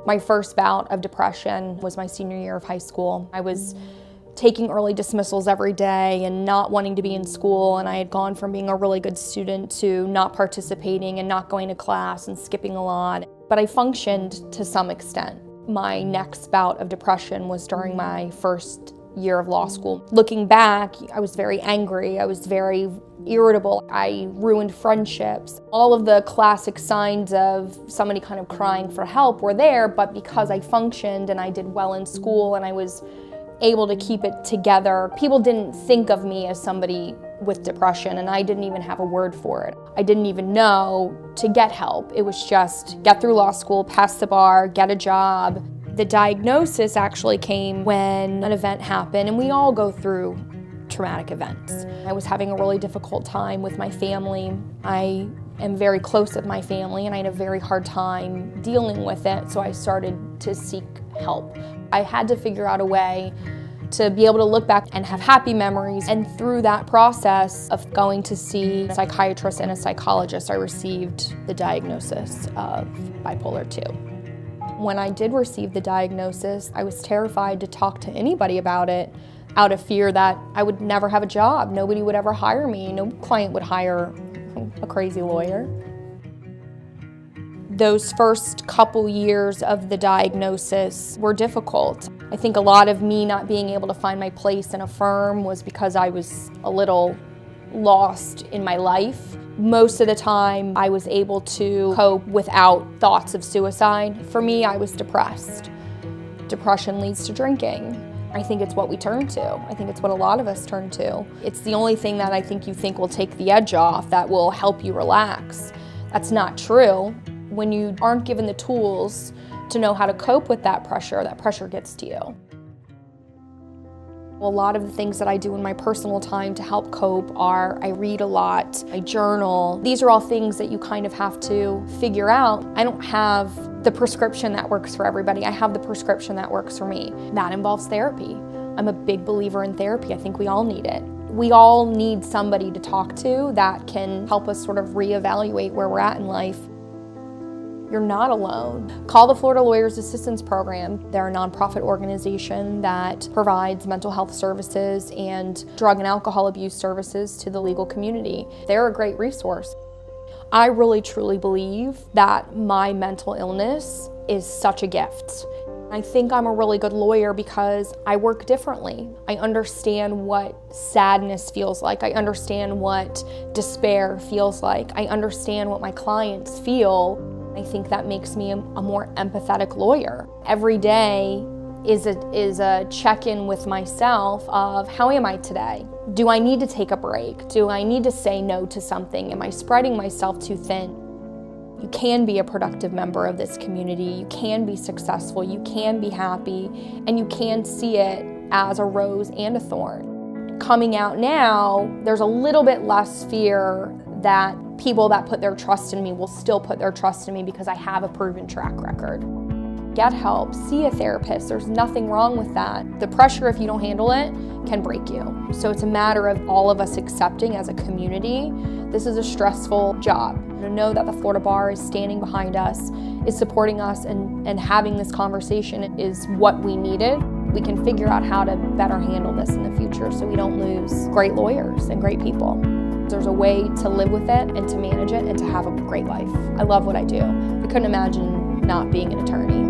My first bout of depression was my senior year of high school. I was taking early dismissals every day and not wanting to be in school, and I had gone from being a really good student to not participating and not going to class and skipping a lot. But I functioned to some extent. My next bout of depression was during my first year of law school. Looking back, I was very angry, I was very irritable, I ruined friendships. All of the classic signs of somebody kind of crying for help were there, but because I functioned and I did well in school and I was able to keep it together, people didn't think of me as somebody with depression, and I didn't even have a word for it. I didn't even know to get help. It was just get through law school, pass the bar, get a job. The diagnosis actually came when an event happened, and we all go through traumatic events. I was having a really difficult time with my family. I am very close with my family, and I had a very hard time dealing with it, so I started to seek help. I had to figure out a way to be able to look back and have happy memories, and through that process of going to see a psychiatrist and a psychologist, I received the diagnosis of bipolar 2. When I did receive the diagnosis, I was terrified to talk to anybody about it out of fear that I would never have a job. Nobody would ever hire me. No client would hire a crazy lawyer. Those first couple years of the diagnosis were difficult. I think a lot of me not being able to find my place in a firm was because I was a little lost in my life. Most of the time, I was able to cope without thoughts of suicide. For me, I was depressed. Depression leads to drinking. I think it's what we turn to. I think it's what a lot of us turn to. It's the only thing that I think you think will take the edge off, that will help you relax. That's not true. When you aren't given the tools to know how to cope with that pressure gets to you. A lot of the things that I do in my personal time to help cope are I read a lot, I journal. These are all things that you kind of have to figure out. I don't have the prescription that works for everybody. I have the prescription that works for me. That involves therapy. I'm a big believer in therapy. I think we all need it. We all need somebody to talk to that can help us sort of reevaluate where we're at in life. You're not alone. Call the Florida Lawyers Assistance Program. They're a nonprofit organization that provides mental health services and drug and alcohol abuse services to the legal community. They're a great resource. I really truly believe that my mental illness is such a gift. I think I'm a really good lawyer because I work differently. I understand what sadness feels like. I understand what despair feels like. I understand what my clients feel. I think that makes me a more empathetic lawyer. Every day is a check-in with myself of how am I today? Do I need to take a break? Do I need to say no to something? Am I spreading myself too thin? You can be a productive member of this community. You can be successful. You can be happy. And you can see it as a rose and a thorn. Coming out now, there's a little bit less fear that people that put their trust in me will still put their trust in me because I have a proven track record. Get help, see a therapist, there's nothing wrong with that. The pressure, if you don't handle it, can break you. So it's a matter of all of us accepting as a community, this is a stressful job. To know that the Florida Bar is standing behind us, is supporting us, and having this conversation is what we needed. We can figure out how to better handle this in the future so we don't lose great lawyers and great people. There's a way to live with it and to manage it and to have a great life. I love what I do. I couldn't imagine not being an attorney.